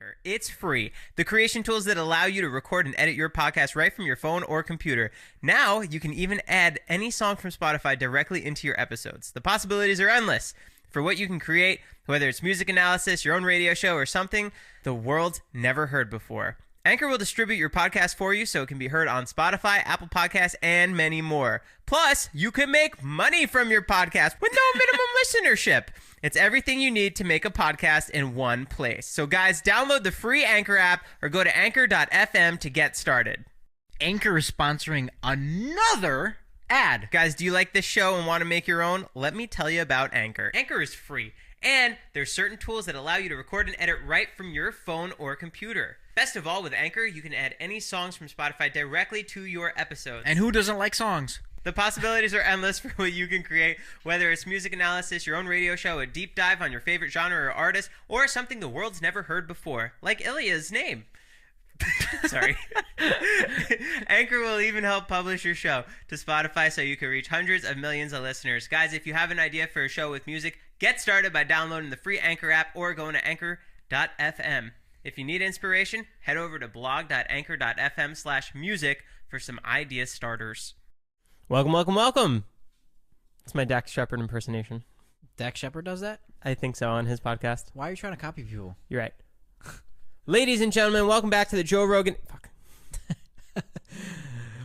Anchor. It's free. The creation tools that allow you to record and edit your podcast right from your phone or computer. Now, you can even add any song from Spotify directly into your episodes. The possibilities are endless for what you can create, whether it's music analysis, your own radio show, or something the world's never heard before. Anchor will distribute your podcast for you so it can be heard on Spotify, Apple Podcasts, and many more. Plus, you can make money from your podcast with no minimum listenership. It's everything you need to make a podcast in one place. So guys, download the free Anchor app or go to anchor.fm to get started. Anchor is sponsoring another ad. Guys, do you like this show and want to make your own? Let me tell you about Anchor. Anchor is free, and there's certain tools that allow you to record and edit right from your phone or computer. Best of all, with Anchor, you can add any songs from Spotify directly to your episodes. And who doesn't like songs? The possibilities are endless for what you can create, whether it's music analysis, your own radio show, a deep dive on your favorite genre or artist, or something the world's never heard before, like Ilya's name. Sorry. Anchor will even help publish your show to Spotify so you can reach hundreds of millions of listeners. Guys, if you have an idea for a show with music, get started by downloading the free Anchor app or going to anchor.fm. If you need inspiration, head over to blog.anchor.fm/music for some idea starters. Welcome, welcome, welcome. It's my Dax Shepard impersonation. Dax Shepard does that? I think so, on his podcast. Why are you trying to copy people? You're right. Ladies and gentlemen, welcome back to the Joe Rogan... Fuck.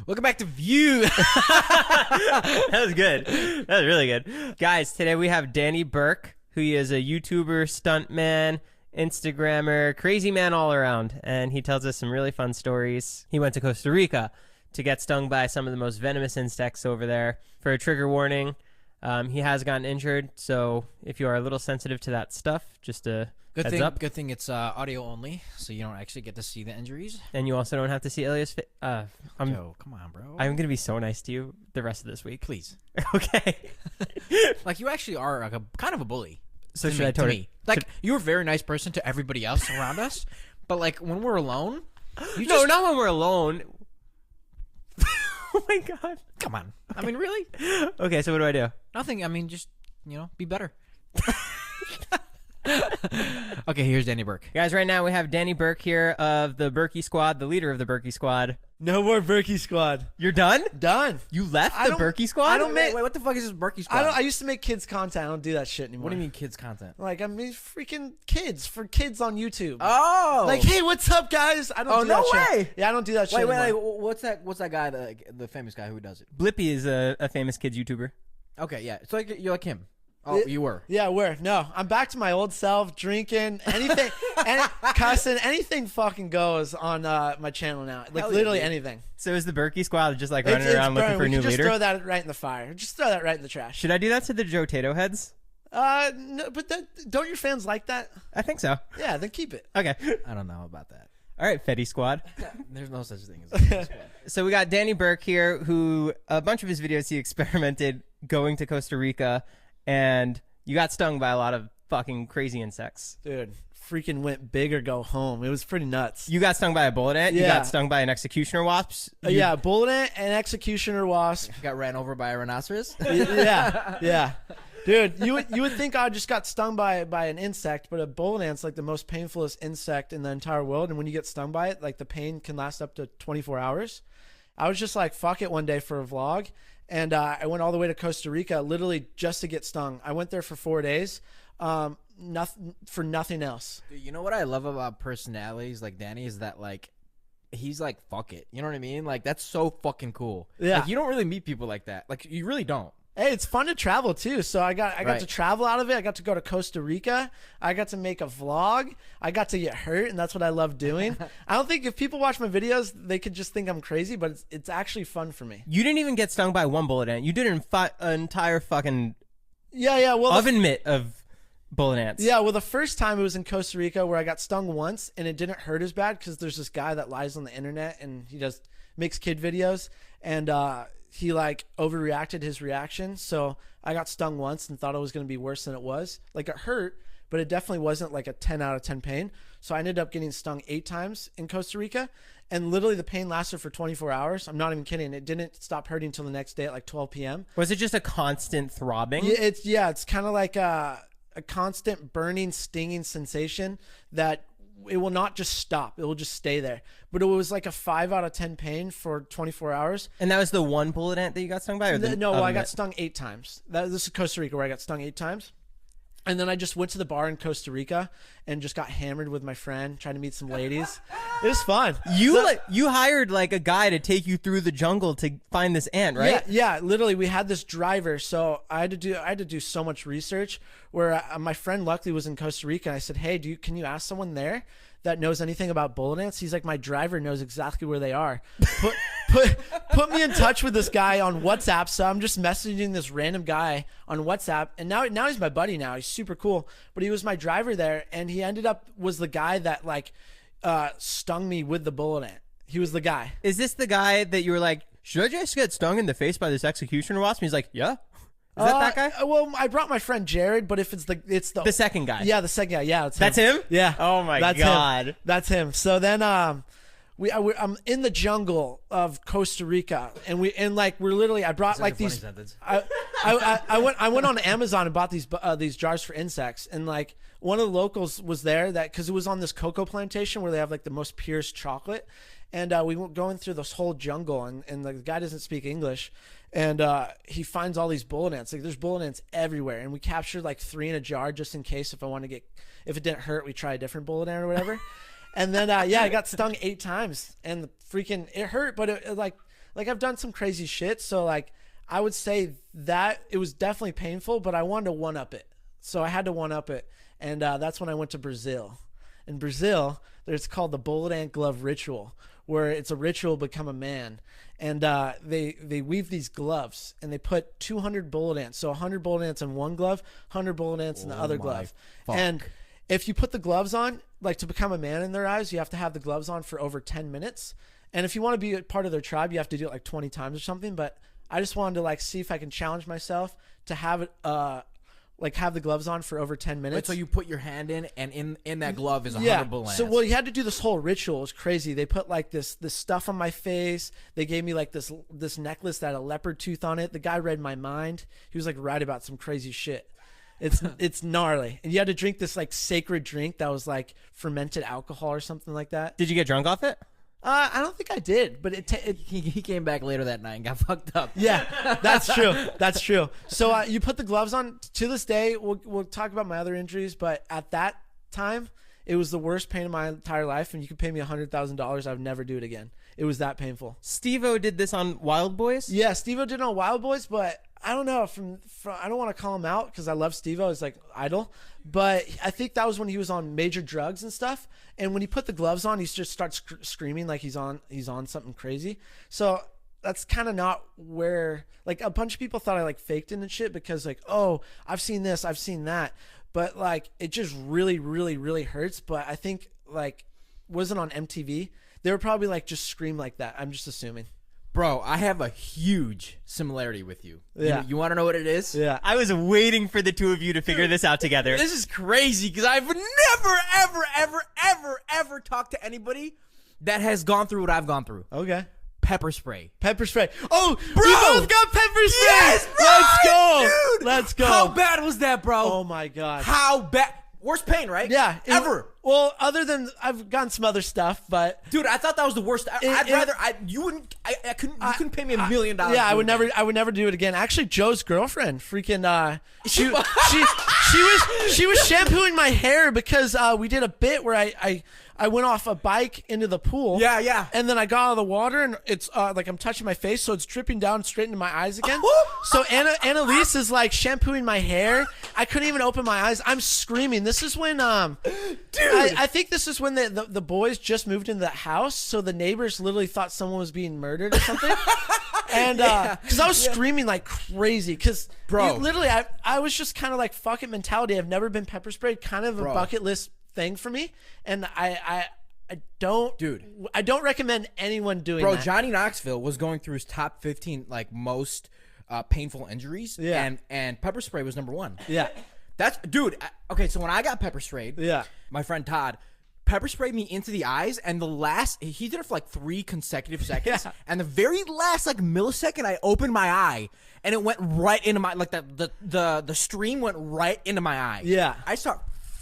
Welcome back to View. That was good. That was really good. Guys, today we have Danny Berk, who is a YouTuber, stuntman, Instagrammer, crazy man all around, and he tells us some really fun stories. He went to Costa Rica to get stung by some of the most venomous insects over there. For a trigger warning, he has gotten injured, so if you are a little sensitive to that stuff, just a heads up. Good thing it's audio only, so you don't actually get to see the injuries. And you also don't have to see Ilya's face. Yo, come on, bro. I'm going to be so nice to you the rest of this week. Please. Okay. Like, you actually are like kind of a bully. So should I tell you? Like, you're a very nice person to everybody else around us, but like when we're alone, no, not when we're alone. Oh my god! Come on. Okay. I mean, really? Okay, so what do I do? Nothing. I mean, just be better. Okay, here's Danny Berk. Guys, right now we have Danny Berk here of the Berkey Squad, the leader of the Berkey Squad. No more Berkey Squad. You're done? Done. You left the Berkey Squad? I don't make. Wait, what the fuck is this Berkey Squad? I used to make kids content. I don't do that shit anymore. What do you mean kids content? Like, I mean, freaking kids for kids on YouTube. Oh, like, hey, what's up, guys? I don't do that shit. way. Yeah, I don't do that shit. Wait, what's that guy? The famous guy who does it? Blippy is a famous kids YouTuber. Okay, yeah. So you're like him. Oh, you were. Yeah, no, I'm back to my old self, drinking, anything, cussing, anything fucking goes on my channel now. Like, literally anything. So is the Berkey Squad just like running around looking for a new leader? Just throw that right in the fire. Just throw that right in the trash. Should I do that to the Joe Tato heads? No, but don't your fans like that? I think so. Yeah, then keep it. Okay. I don't know about that. All right, Fetty Squad. There's no such thing as a Fetty Squad. So we got Danny Berk here, who a bunch of his videos he experimented going to Costa Rica, and you got stung by a lot of fucking crazy insects. Dude, freaking went big or go home. It was pretty nuts. You got stung by a bullet ant? Yeah. You got stung by an executioner wasp? Yeah, bullet ant and executioner wasp. Got ran over by a rhinoceros? Yeah. Dude, you would think I just got stung by an insect, but a bullet ant's like the most painfulest insect in the entire world, and when you get stung by it, like the pain can last up to 24 hours. I was just like, fuck it one day for a vlog. And I went all the way to Costa Rica literally just to get stung. I went there for 4 days, nothing else. Dude, you know what I love about personalities like Danny is that like he's like fuck it. You know what I mean? Like that's so fucking cool. Yeah. Like, you don't really meet people like that. Like you really don't. Hey, it's fun to travel too. So I got Right. to travel out of it. I got to go to Costa Rica. I got to make a vlog. I got to get hurt, and that's what I love doing. I don't think if people watch my videos, they could just think I'm crazy, but it's actually fun for me. You didn't even get stung by one bullet ant. You did an entire fucking Well, oven mitt of bullet ants. Yeah, well, the first time it was in Costa Rica where I got stung once, and it didn't hurt as bad because there's this guy that lies on the internet, and he makes kid videos, and he like overreacted his reaction. So I got stung once and thought it was going to be worse than it was. Like it hurt, but it definitely wasn't like a 10 out of 10 pain. So I ended up getting stung 8 times in Costa Rica, and literally the pain lasted for 24 hours. I'm not even kidding. It didn't stop hurting until the next day at like 12 p.m. Was it just a constant throbbing? It's kind of like a constant burning, stinging sensation that it will not just stop. It will just stay there. But it was like a 5 out of 10 pain for 24 hours. And that was the one bullet ant that you got stung by? Or No, I got stung 8 times. This is Costa Rica where I got stung 8 times. And then I just went to the bar in Costa Rica and just got hammered with my friend, trying to meet some ladies. It was fun. You hired like a guy to take you through the jungle to find this ant, right? Yeah. Literally, we had this driver, so I had to do so much research. Where my friend luckily was in Costa Rica, and I said, "Hey, can you ask someone there that knows anything about bullet ants?" He's like, "My driver knows exactly where they are. Put me in touch with this guy on WhatsApp." So I'm just messaging this random guy on WhatsApp, and now he's my buddy. Now he's super cool, but he was my driver there, and he was the guy that like stung me with the bullet ant. He was the guy. Is this the guy that you were like, should I just get stung in the face by this executioner wasp? And he's like, yeah. Is that guy? Well, I brought my friend Jared, but if it's the second guy. Yeah, the second guy. Yeah, that's him. Yeah. Oh my that's God. Him. That's him. So then I'm in the jungle of Costa Rica, and we're literally. I brought like these. I went on Amazon and bought these jars for insects, and like one of the locals was there because it was on this cocoa plantation where they have like the most purest chocolate, and we were going through this whole jungle, and the guy doesn't speak English. And he finds all these bullet ants. Like there's bullet ants everywhere, and we captured like 3 in a jar just in case if it didn't hurt, we try a different bullet ant or whatever. And then I got stung 8 times, and it hurt, but it like I've done some crazy shit. So like I would say that it was definitely painful, but I wanted to one up it, so I had to one up it, and that's when I went to Brazil. In Brazil, it's called the bullet ant glove ritual, where it's a ritual to become a man. And they weave these gloves, and they put 200 bullet ants. So 100 bullet ants in one glove, 100 bullet ants in the other glove. Fuck. And if you put the gloves on, like to become a man in their eyes, you have to have the gloves on for over 10 minutes. And if you want to be a part of their tribe, you have to do it like 20 times or something. But I just wanted to like see if I can challenge myself to have it have the gloves on for over 10 minutes. Wait, so you put your hand in, and in that glove is 100 bullet ants. So you had to do this whole ritual. It was crazy. They put like this stuff on my face. They gave me like this necklace that had a leopard tooth on it. The guy read my mind. He was like right about some crazy shit. It's gnarly. And you had to drink this like sacred drink that was like fermented alcohol or something like that. Did you get drunk off it? I don't think I did, but he came back later that night and got fucked up. Yeah, that's true. That's true. So you put the gloves on. To this day, we'll talk about my other injuries, but at that time, it was the worst pain of my entire life, and you could pay me $100,000, I would never do it again. It was that painful. Steve-O did this on Wild Boys? Yeah, Steve-O did it on Wild Boys, but I don't know. I don't want to call him out because I love Steve-O as like idol, but I think that was when he was on major drugs and stuff. And when he put the gloves on, he just starts screaming like he's on something crazy. So that's kind of not where, like, a bunch of people thought I like faked it and shit because like, oh, I've seen this, I've seen that, but like it just really, really, really hurts. But I think like wasn't on MTV. They were probably like just scream like that. I'm just assuming. Bro, I have a huge similarity with you. Yeah. You want to know what it is? Yeah. I was waiting for the two of you to figure this out together. This is crazy because I've never, ever, ever, ever, ever talked to anybody that has gone through what I've gone through. Okay. Pepper spray. Pepper spray. Oh, Bro! we both got pepper spray. Yes, bro! Let's go. Dude! Let's go. How bad was that, bro? Oh my God. How bad? Worst pain, right? Yeah. Ever. Well, other than I've gotten some other stuff, but dude, I thought that was the worst. You couldn't pay me $1 million. Yeah, I would never do it again. Actually, Joe's girlfriend, freaking, she was shampooing my hair because we did a bit where I went off a bike into the pool. Yeah, yeah. And then I got out of the water and it's like I'm touching my face, so it's dripping down straight into my eyes again. So Annalise is like shampooing my hair. I couldn't even open my eyes. I'm screaming. This is when dude. I think this is when the boys just moved into the house, so the neighbors literally thought someone was being murdered or something. And because I was screaming like crazy, because literally I was just kind of like fuck it mentality. I've never been pepper sprayed, kind of a bucket list thing for me, and I don't recommend anyone doing that. Johnny Knoxville was going through his top 15 like most painful injuries, and pepper spray was number 1. Yeah. That's okay, so when I got pepper sprayed, my friend Todd pepper sprayed me into the eyes, and he did it for like 3 consecutive seconds, and the very last like millisecond I opened my eye and it went right into my, like the stream went right into my eye. Yeah. I start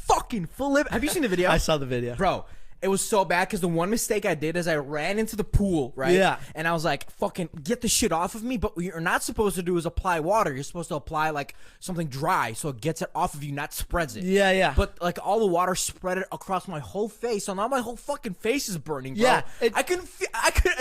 fucking flip. Have you seen the video? I saw the video. Bro, it was so bad because the one mistake I did is I ran into the pool, right? Yeah. And I was like, fucking get the shit off of me. But what you're not supposed to do is apply water. You're supposed to apply like something dry so it gets it off of you, not spreads it. Yeah, yeah. But like all the water spread it across my whole face. So now my whole fucking face is burning, bro. Yeah, I couldn't,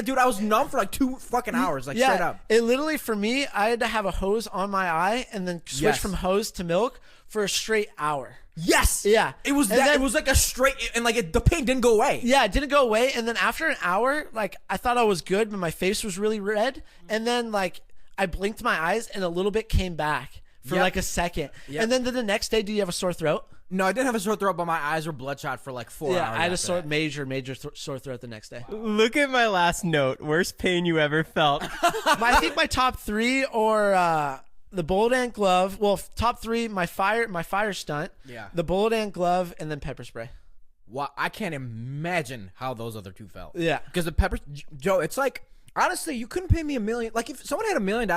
dude, I was numb for like 2 fucking hours, like straight up. It literally, for me, I had to have a hose on my eye and then switch from hose to milk for a straight hour. Yes. Yeah. It was And that. then- It was like a straight, and like the pain didn't go away. Yeah, it didn't go away. And then after an hour, like I thought I was good, but my face was really red. And then like I blinked my eyes and a little bit came back for like a second. Yep. And then the next day, do you have a sore throat? No, I didn't have a sore throat, but my eyes were bloodshot for like 4 hours. Yeah, I had a after that. major sore throat the next day. Look at my last note. Worst pain you ever felt. I think my top 3 or the bullet ant glove. Well, top 3, my fire stunt. Yeah. The bullet ant glove and then pepper spray. Wow, I can't imagine how those other 2 felt. Yeah. Because the pepper, Joe, it's like, honestly, you couldn't pay me $1 million. Like, if someone had $1 million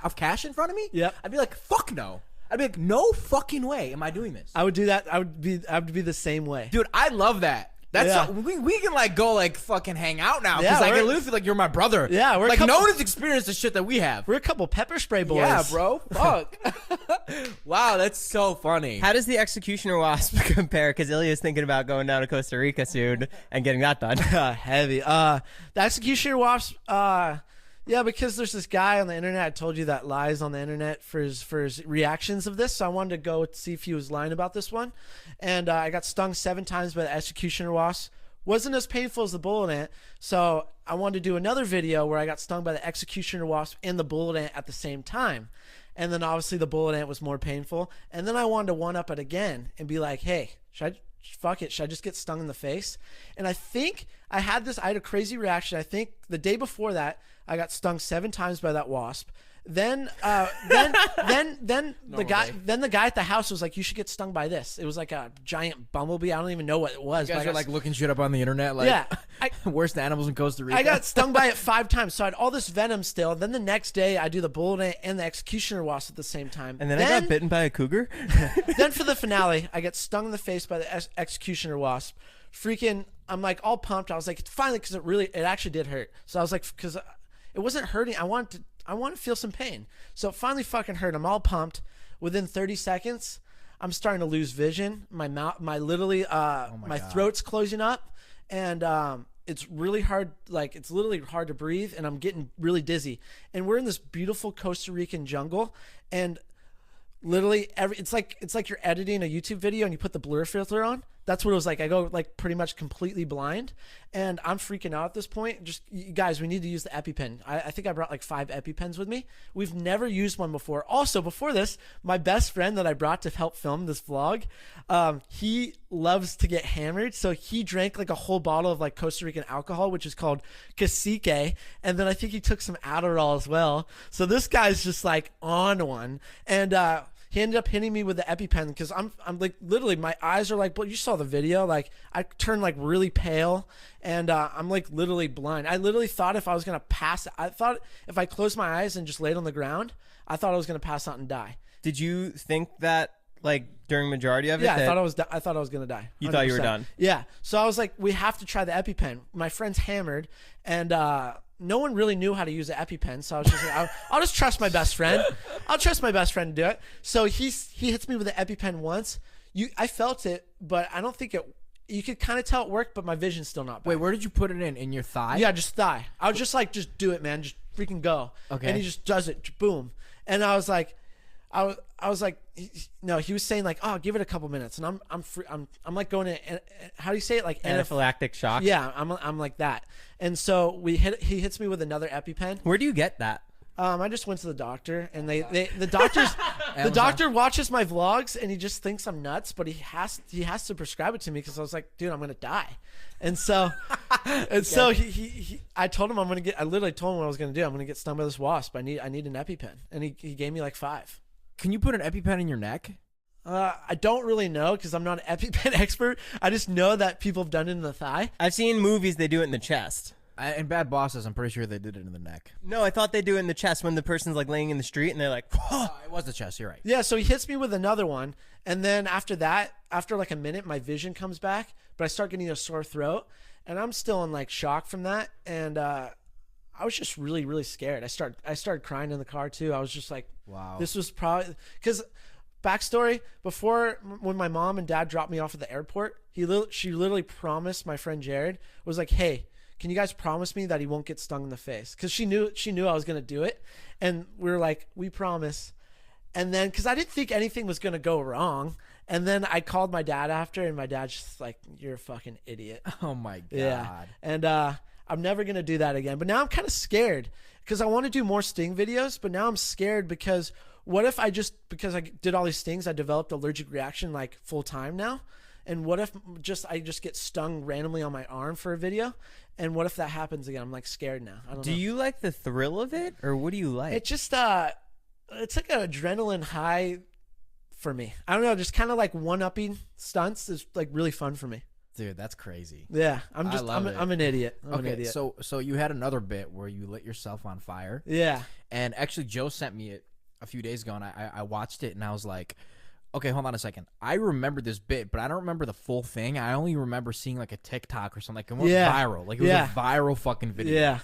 of cash in front of me, Yep. I'd be like, fuck no. I'd be like, no fucking way am I doing this. I would do that. I would be the same way. Dude, I love that. That's Yeah. we can like go like fucking hang out now because Yeah, I we're- can literally feel like you're my brother. Yeah, we're a like couple- no one has experienced the shit that we have. We're a couple pepper spray boys. Yeah, bro. Fuck. Wow, that's so funny. How does the executioner wasp compare? Because Ilya's thinking about going down to Costa Rica soon and getting that done. Heavy. The executioner wasp. Yeah, because there's this guy on the internet. I told you that lies on the internet for his reactions of this. So I wanted to go see if he was lying about this one, and I got stung 7 times by the executioner wasp. Wasn't as painful as the bullet ant, so I wanted to do another video where I got stung by the executioner wasp and the bullet ant at the same time. And then obviously the bullet ant was more painful. And then I wanted to one-up it again and be like, hey, should I just get stung in the face? And I think I had a crazy reaction. I think the day before that, I got stung 7 times by that wasp. Then the guy at the house was like, you should get stung by this. It was like a giant bumblebee. I don't even know what it was. You guys but are like looking shit up on the internet. Like, yeah, worst animals in Costa Rica. I got stung by it 5 times. So I had all this venom still. Then the next day, I do the bullet ant and the executioner wasp at the same time. And then I got bitten by a cougar. Then for the finale, I get stung in the face by the executioner wasp. Freaking, I'm like all pumped. I was like, finally, because it actually did hurt. So I was like, because it wasn't hurting. I want to feel some pain. So it finally fucking hurt. I'm all pumped. Within 30 seconds, I'm starting to lose vision. My mouth, my throat's closing up, and it's really hard. Like it's literally hard to breathe, and I'm getting really dizzy. And we're in this beautiful Costa Rican jungle, and literally it's like you're editing a YouTube video and you put the blur filter on. That's what it was like. I go like pretty much completely blind, and I'm freaking out at this point. Just, you guys, we need to use the EpiPen. I think I brought like 5 EpiPens with me. We've never used one before. Also, before this, my best friend that I brought to help film this vlog, he loves to get hammered, so he drank like a whole bottle of like Costa Rican alcohol, which is called cacique, and then I think he took some Adderall as well. So this guy's just like on one, and he ended up hitting me with the EpiPen because I'm like literally my eyes are like, but you saw the video, like I turned like really pale, and I'm like literally blind. I literally thought if I was gonna pass, I thought if I closed my eyes and just laid on the ground, I thought I was gonna pass out and die. Did you think that like during majority of it? Yeah, I thought I was gonna die. You thought you were 100%. done. Yeah. So I was like, we have to try the EpiPen. My friend's hammered, and no one really knew how to use the EpiPen, so I was just like, I'll just trust my best friend. I'll trust my best friend to do it. So he hits me with the EpiPen once. I felt it, but I don't think it. You could kind of tell it worked, but my vision's still not bad. Wait, where did you put it in? In your thigh? Yeah, just thigh. I was just like, just do it, man. Just freaking go. Okay. And he just does it. Boom. And I was like, no, he was saying like, oh, give it a couple minutes, and I'm like going to, how do you say it, like Anaphylactic shock. Yeah, I'm like that, and so he hits me with another EpiPen. Where do you get that? I just went to the doctor, and the doctor watches my vlogs, and he just thinks I'm nuts, but he has to prescribe it to me because I was like, dude, I'm gonna die, and so I told him I literally told him what I was gonna do. I'm gonna get stung by this wasp. I need an EpiPen, and he gave me like 5. Can you put an EpiPen in your neck? I don't really know because I'm not an EpiPen expert. I just know that people have done it in the thigh. I've seen movies they do it in the chest. In Bad Bosses, I'm pretty sure they did it in the neck. No, I thought they do it in the chest when the person's like laying in the street and they're like, whoa. It was the chest. You're right. Yeah, so he hits me with another one, and then after that, after like a minute, my vision comes back, but I start getting a sore throat, and I'm still in like shock from that, and I was just really, really scared. I started crying in the car too. I was just like, wow. This was probably because backstory before when my mom and dad dropped me off at the airport, she literally promised my friend Jared was like, hey, can you guys promise me that he won't get stung in the face? Because she knew I was gonna do it, and we were like, we promise. And then because I didn't think anything was gonna go wrong, and then I called my dad after, and my dad's just like, you're a fucking idiot. Oh my god. Yeah, and I'm never gonna do that again. But now I'm kind of scared because I want to do more sting videos, but now I'm scared because what if because I did all these stings, I developed allergic reaction like full time now. And what if I just get stung randomly on my arm for a video? And what if that happens again? I'm like scared now. I don't know. Do you like the thrill of it, or what do you like? It just it's like an adrenaline high for me. I don't know, just kind of like one-upping stunts is like really fun for me. Dude, that's crazy. Yeah, I'm an idiot. I'm an idiot. So you had another bit where you lit yourself on fire. Yeah. And actually, Joe sent me it a few days ago, and I watched it, and I was like, okay, hold on a second. I remember this bit, but I don't remember the full thing. I only remember seeing like a TikTok or something. Like it went viral. Like it was a viral fucking video. Yeah.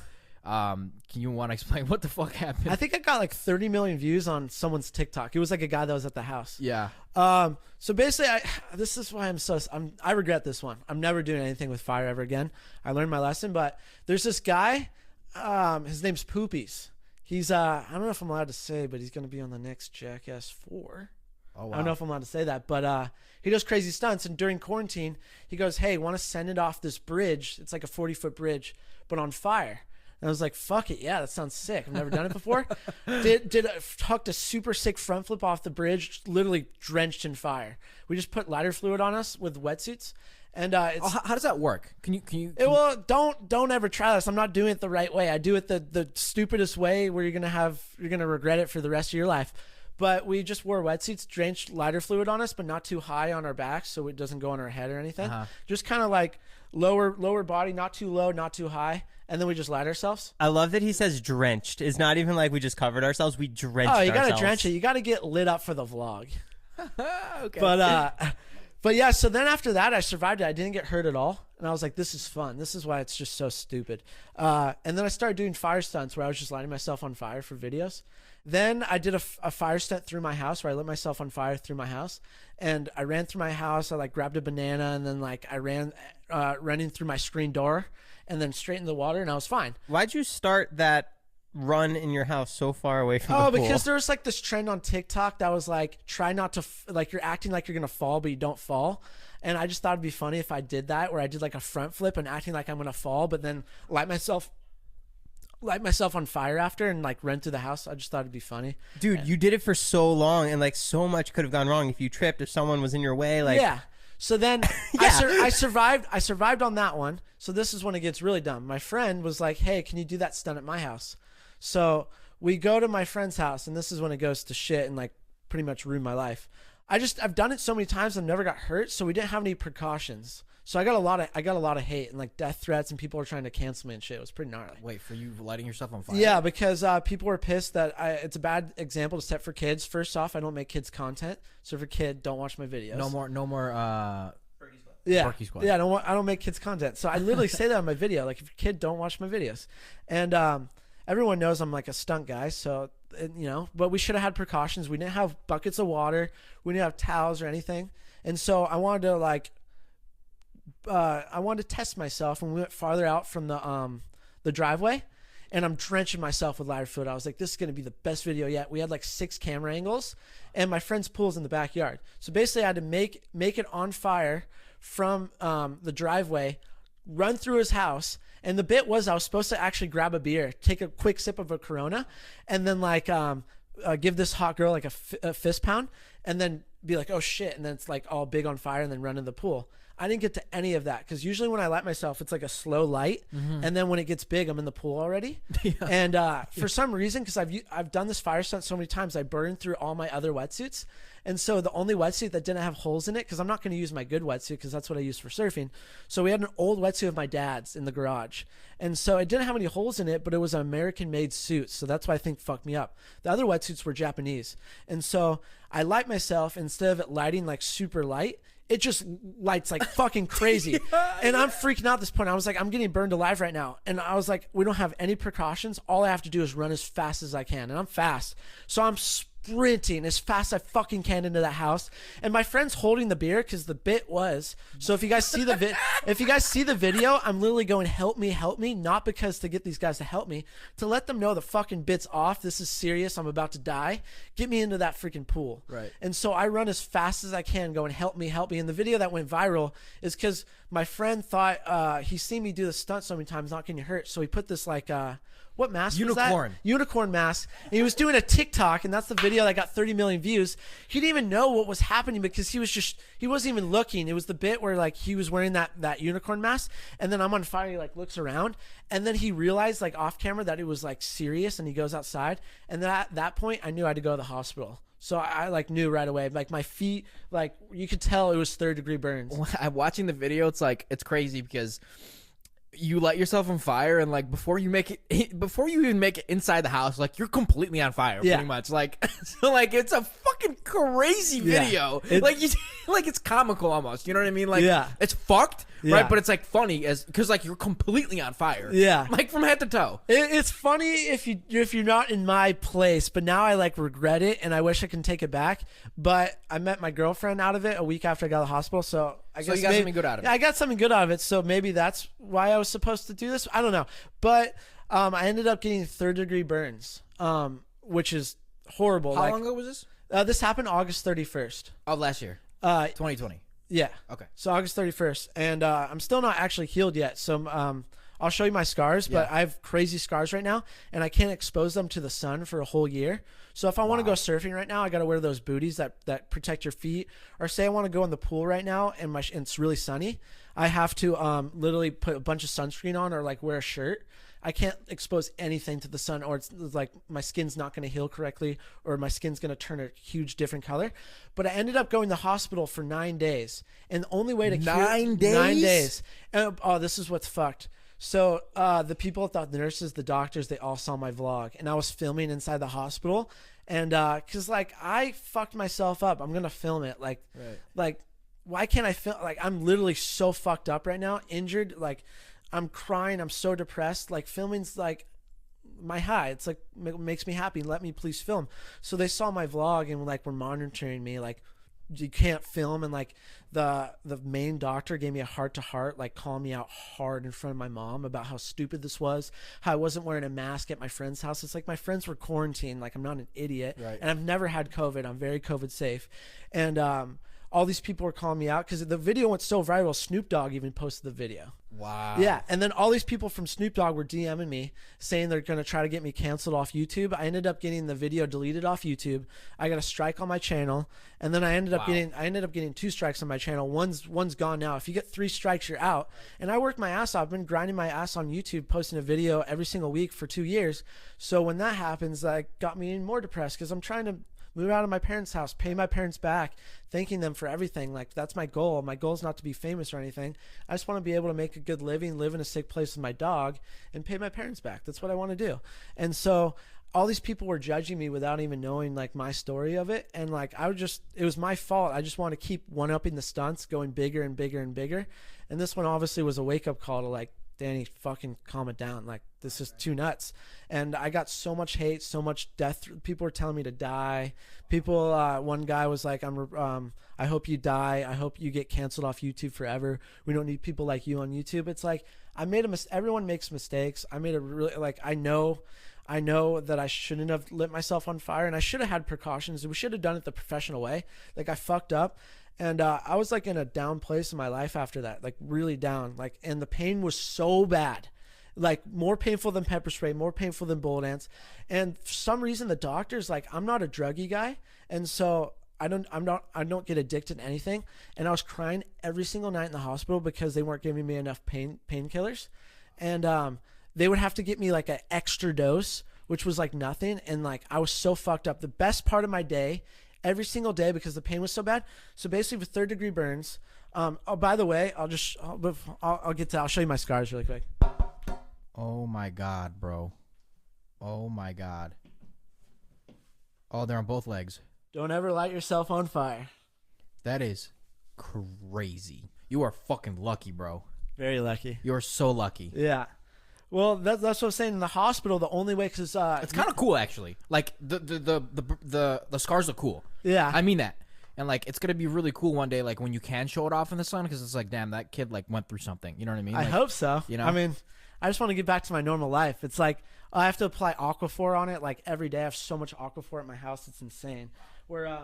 Can you want to explain what the fuck happened? I think I got like 30 million views on someone's TikTok. It was like a guy that was at the house. Yeah. So basically, this is why I regret this one. I'm never doing anything with fire ever again. I learned my lesson, but there's this guy. His name's Poopies. He's I don't know if I'm allowed to say, but he's going to be on the next Jackass 4. Oh, wow. I don't know if I'm allowed to say that, but he does crazy stunts. And during quarantine, he goes, "Hey, want to send it off this bridge? It's like a 40-foot bridge, but on fire." And I was like, "Fuck it, yeah, that sounds sick. I've never done it before." Hucked a super sick front flip off the bridge, literally drenched in fire. We just put lighter fluid on us with wetsuits, and how does that work? Can you? Well, don't ever try this. I'm not doing it the right way. I do it the stupidest way where you're gonna regret it for the rest of your life. But we just wore wetsuits, drenched lighter fluid on us, but not too high on our backs so it doesn't go on our head or anything. Just kind of like lower body, not too low, not too high, and then we just light ourselves. I love that he says drenched. It's not even like we just covered ourselves. We drenched ourselves. Oh, you got to drench it. You got to get lit up for the vlog. Okay. But yeah, so then after that, I survived it. I didn't get hurt at all. And I was like, this is fun. This is why it's just so stupid. And then I started doing fire stunts where I was just lighting myself on fire for videos. Then I did a fire stunt through my house where I lit myself on fire through my house. And I ran through my house. I like grabbed a banana and then like I ran running through my screen door and then straight in the water and I was fine. Why'd you start that run in your house so far away from the pool? Because there was like this trend on TikTok that was like, try not to, like you're acting like you're going to fall, but you don't fall. And I just thought it'd be funny if I did that, where I did like a front flip and acting like I'm going to fall, but then light myself on fire after and like run through the house. I just thought it'd be funny. Dude, you did it for so long and like so much could have gone wrong if you tripped, if someone was in your way. Like, yeah. So then I survived on that one. So this is when it gets really dumb. My friend was like, hey, can you do that stunt at my house? So we go to my friend's house, and this is when it goes to shit and like pretty much ruined my life. I've done it so many times and never got hurt, so we didn't have any precautions. So I got a lot of hate and like death threats, and people were trying to cancel me and shit. It was pretty gnarly. Wait, for you lighting yourself on fire? Yeah, because people were pissed that it's a bad example to set for kids. First off, I don't make kids content, so if you're a kid, don't watch my videos. No more. Yeah, Berkey Squad. Yeah, I don't make kids content. So I literally say that on my video, like if you're a kid, don't watch my videos. And everyone knows I'm like a stunt guy, so but we should have had precautions. We didn't have buckets of water, we didn't have towels or anything, and so I wanted to test myself. And we went farther out from the driveway, and I'm drenching myself with lighter fluid. I was like, this is gonna be the best video yet. We had like 6 camera angles, and my friend's pool's in the backyard. So basically, I had to make it on fire from the driveway, run through his house. And the bit was I was supposed to actually grab a beer, take a quick sip of a Corona, and then like give this hot girl like a fist pound, and then be like, oh shit, and then it's like all big on fire, and then run in the pool. I didn't get to any of that because usually when I light myself, it's like a slow light, and then when it gets big, I'm in the pool already. And for some reason, because I've done this fire stunt so many times, I burned through all my other wetsuits. And so the only wetsuit that didn't have holes in it, because I'm not going to use my good wetsuit because that's what I use for surfing. So we had an old wetsuit of my dad's in the garage. And so it didn't have any holes in it, but it was an American-made suit. So that's why I think fucked me up. The other wetsuits were Japanese. And so I light myself, instead of it lighting like super light, it just lights like fucking crazy. And I'm freaking out at this point. I was like, I'm getting burned alive right now. And I was like, we don't have any precautions. All I have to do is run as fast as I can. And I'm fast. So I'm sprinting as fast as I fucking can into that house. And my friend's holding the beer because the bit was. So if you guys see the video, I'm literally going, help me, not because to get these guys to help me, to let them know the fucking bit's off. This is serious. I'm about to die. Get me into that freaking pool. Right. And so I run as fast as I can going, help me. And the video that went viral is because my friend thought he's seen me do the stunt so many times, not getting hurt. So he put this like what mask was that? Unicorn mask. And he was doing a TikTok, and that's the video that got 30 million views. He didn't even know what was happening because he wasn't even looking. It was the bit where like he was wearing that unicorn mask, and then I'm on fire. He like looks around, and then he realized like off camera that it was like serious, and he goes outside. And then at that point, I knew I had to go to the hospital. So I like knew right away, like my feet, like you could tell it was 3rd-degree burns. I'm watching the video. It's like, it's crazy because you light yourself on fire, and like before you even make it inside the house, like you're completely on fire, pretty much. Like, so like it's a fucking crazy video. Like it's comical almost. You know what I mean? Like, it's fucked, right? But it's like funny because like you're completely on fire. Yeah, like from head to toe. It's funny if you're not in my place, but now I like regret it, and I wish I can take it back. But I met my girlfriend out of it a week after I got out of the hospital, so I guess you got something good out of it. Yeah, I got something good out of it, so maybe that's why I was supposed to do this. I don't know. But I ended up getting 3rd-degree burns, which is horrible. How long ago was this? This happened August 31st. Of last year? 2020. Yeah. Okay. So August 31st. And I'm still not actually healed yet. So I'll show you my scars, but I have crazy scars right now, and I can't expose them to the sun for a whole year. So if I want to go surfing right now, I got to wear those booties that protect your feet. Or say I want to go in the pool right now and it's really sunny, I have to literally put a bunch of sunscreen on or like wear a shirt. I can't expose anything to the sun, or it's like my skin's not going to heal correctly, or my skin's going to turn a huge different color. But I ended up going to the hospital for 9 days, and the only way to 9 days? 9 days. And, this is what's fucked. So the people, the nurses, the doctors, they all saw my vlog, and I was filming inside the hospital, and because like I fucked myself up, I'm gonna film it. Like, why can't I film? Like, I'm literally so fucked up right now, injured. Like, I'm crying. I'm so depressed. Like, filming's like my high. It's like makes me happy. Let me please film. So they saw my vlog and like were monitoring me. Like, you can't film. And like the main doctor gave me a heart-to-heart, like calling me out hard in front of my mom about how stupid this was, how I wasn't wearing a mask at my friend's house. It's like my friends were quarantined. Like, I'm not an idiot, and I've never had COVID. I'm very COVID safe. And all these people were calling me out because the video went so viral. Snoop Dogg even posted the video. Wow. Yeah, and then all these people from Snoop Dogg were DMing me saying they're going to try to get me canceled off YouTube. I ended up getting the video deleted off YouTube. I got a strike on my channel, and then I ended up getting 2 strikes on my channel. One's gone now. If you get 3 strikes, you're out. And I worked my ass off. I've been grinding my ass on YouTube, posting a video every single week for 2 years. So when that happens, that got me even more depressed because I'm trying to move out of my parents' house, pay my parents back, thanking them for everything. Like, that's my goal. My goal is not to be famous or anything. I just want to be able to make a good living, live in a sick place with my dog, and pay my parents back. That's what I want to do. And so all these people were judging me without even knowing like my story of it. And like, it was my fault. I just want to keep one-upping the stunts, going bigger and bigger and bigger. And this one obviously was a wake-up call to like, Danny, fucking calm it down. Like, this is too nuts. And I got so much hate, so much death. People were telling me to die. People, one guy was like, I hope you die. I hope you get canceled off YouTube forever. We don't need people like you on YouTube. It's like, I made a mistake. Everyone makes mistakes. I made a really, like, I know that I shouldn't have lit myself on fire, and I should have had precautions. We should have done it the professional way. Like, I fucked up. And I was like in a down place in my life after that, like really down. Like, and the pain was so bad, like more painful than pepper spray, more painful than bullet ants. And for some reason, the doctor's like, I'm not a druggie guy. And so I don't get addicted to anything. And I was crying every single night in the hospital because they weren't giving me enough painkillers. And they would have to get me like an extra dose, which was like nothing. And like I was so fucked up. The best part of my day, every single day, because the pain was so bad. So basically with 3rd-degree burns, oh, by the way, I'll get to, I'll show you my scars really quick. Oh my God, bro. Oh my God. Oh, they're on both legs. Don't ever light yourself on fire. That is crazy. You are fucking lucky, bro. Very lucky. You're so lucky. Yeah. Well, that's what I'm saying. In the hospital, the only way, because it's kind of cool actually. Like the scars look cool. Yeah. I mean that. And like it's gonna be really cool one day, like when you can show it off in the sun, because it's like, damn, that kid like went through something. You know what I mean? I Like, hope so. You know? I mean, I just want to get back to my normal life. It's like I have to apply Aquaphor on it like every day. I have so much Aquaphor at my house, it's insane. Where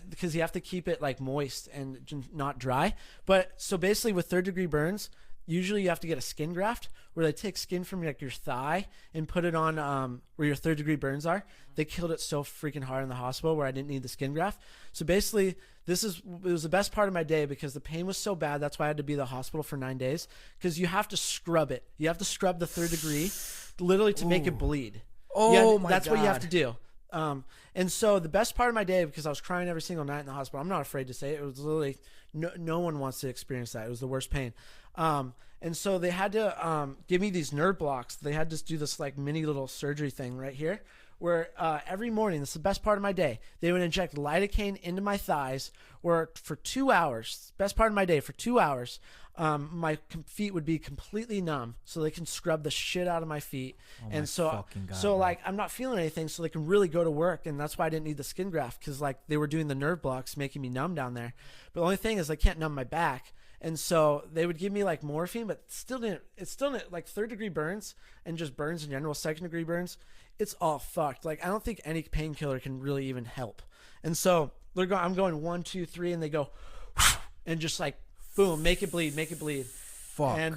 because you have to keep it like moist and not dry. But so basically with 3rd-degree burns, usually you have to get a skin graft where they take skin from like your thigh and put it on where your 3rd-degree burns are. They killed it so freaking hard in the hospital where I didn't need the skin graft. So basically it was the best part of my day because the pain was so bad. That's why I had to be in the hospital for 9 days, because you have to scrub it. You have to scrub the 3rd degree literally to make it bleed. Oh my God. That's what you have to do. And so the best part of my day, because I was crying every single night in the hospital, I'm not afraid to say it, it was literally no one wants to experience that. It was the worst pain. And so they had to give me these nerve blocks. They had to do this like mini little surgery thing right here, where every morning, this is the best part of my day, they would inject lidocaine into my thighs, where for 2 hours, best part of my day, for 2 hours, my feet would be completely numb, so they can scrub the shit out of my feet. And so like I'm not feeling anything, so they can really go to work. And that's why I didn't need the skin graft, because like they were doing the nerve blocks making me numb down there. But the only thing is I can't numb my back. And so they would give me like morphine, but it still didn't like 3rd-degree burns and just burns in general, 2nd-degree burns, it's all fucked. Like I don't think any painkiller can really even help. And so I'm going 1, 2, 3, and they go and just like boom, make it bleed. Fuck. And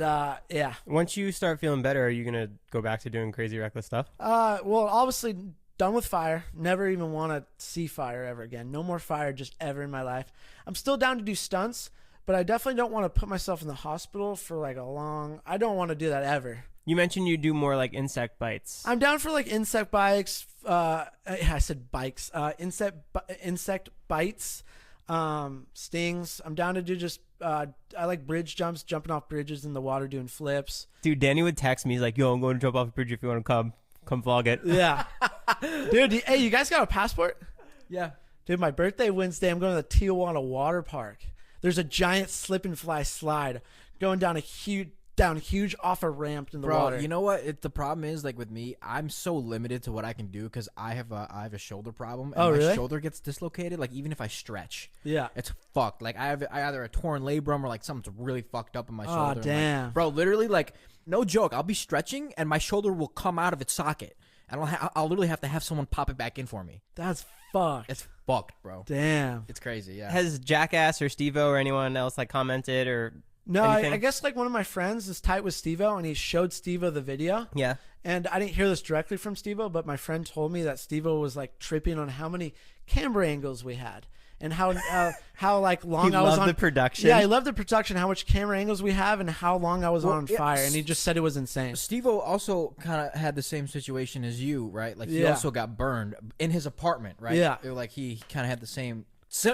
yeah. Once you start feeling better, are you gonna go back to doing crazy reckless stuff? Well, obviously done with fire. Never even want to see fire ever again. No more fire just ever in my life. I'm still down to do stunts, but I definitely don't want to put myself in the hospital for like I don't want to do that ever. You mentioned you do more like insect bites. I'm down for like insect bites. I said bikes. Insect bites. Stings. I'm down to do just I like bridge jumps, jumping off bridges in the water, doing flips. Dude, Danny would text me. He's like, yo, I'm going to jump off a bridge if you want to come vlog it. Yeah. Dude, hey, you guys got a passport? Yeah. Dude, my birthday Wednesday, I'm going to the Tijuana water park. There's a giant slip and fly slide going down huge off a ramp in the water. You know what? The problem is, like with me, I'm so limited to what I can do because I have a shoulder problem. And really? My shoulder gets dislocated. Like even if I stretch, yeah, it's fucked. Like I either a torn labrum or like something's really fucked up in my shoulder. Oh damn, like, bro! Literally, like no joke. I'll be stretching and my shoulder will come out of its socket. I'll literally have to have someone pop it back in for me. That's fucked. It's fucked, bro. Damn, it's crazy. Yeah. Has Jackass or Steve-O or anyone else like commented or? No, I guess like one of my friends is tight with Steve-O, and he showed Steve-O the video. Yeah. And I didn't hear this directly from Steve-O, but my friend told me that Steve-O was like tripping on how many camera angles we had and how like long I was on. He loved the production. Yeah, he loved the production, how much camera angles we have, and how long I was on fire. And he just said it was insane. Steve-O also kind of had the same situation as you, right? Like he also got burned in his apartment, right? Yeah. Like he kind of had the same.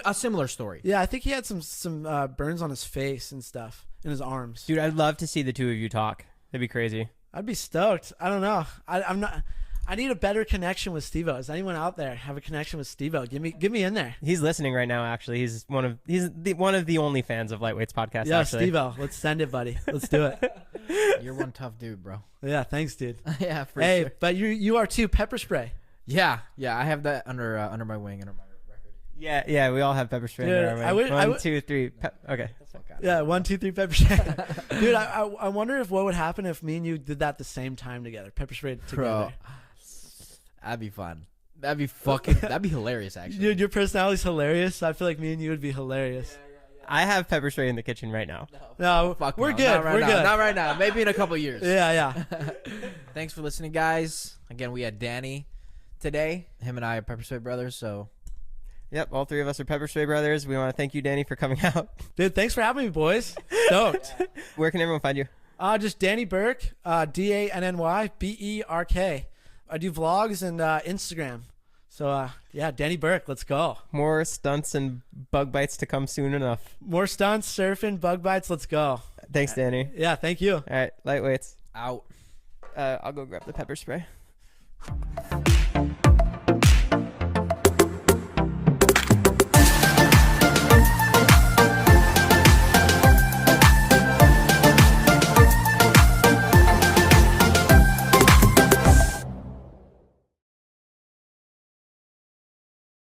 A similar story. Yeah, I think he had some burns on his face and stuff, in his arms. Dude, I'd love to see the two of you talk. That'd be crazy. I'd be stoked. I don't know. I'm not. I need a better connection with Steve-O. Does anyone out there have a connection with Steve-O? Get me in there. He's listening right now. Actually, he's one of the only fans of Lightweight's podcast. Yeah, actually. Steve-O, let's send it, buddy. Let's do it. You're one tough dude, bro. Yeah, thanks, dude. Yeah, for hey, sure. but you are too. Pepper spray. Yeah. I have that under my wing, under my record. Yeah, we all have pepper spray. Dude, under our wing. One, 2, 3. Okay. Yeah, 1, 2, 3 pepper spray. Dude, I wonder if what would happen if me and you did that at the same time together. Pepper spray together. Bro, that'd be fun. That'd be hilarious, actually. Dude, your personality's hilarious. So I feel like me and you would be hilarious. I have pepper spray in the kitchen right now. No, we're good. We're good. Not right now. Maybe in a couple years. Yeah. Thanks for listening, guys. Again, we had Danny today. Him and I are pepper spray brothers, so Yep, all three of us are Pepper Spray Brothers. We want to thank you, Danny, for coming out. Dude, thanks for having me, boys. Stoked. Where can everyone find you? Just Danny Berk, DANNYBERK. I do vlogs and Instagram. So, yeah, Danny Berk, let's go. More stunts and bug bites to come soon enough. More stunts, surfing, bug bites, let's go. Thanks, Danny. Yeah, thank you. All right, lightweights. Out. I'll go grab the pepper spray.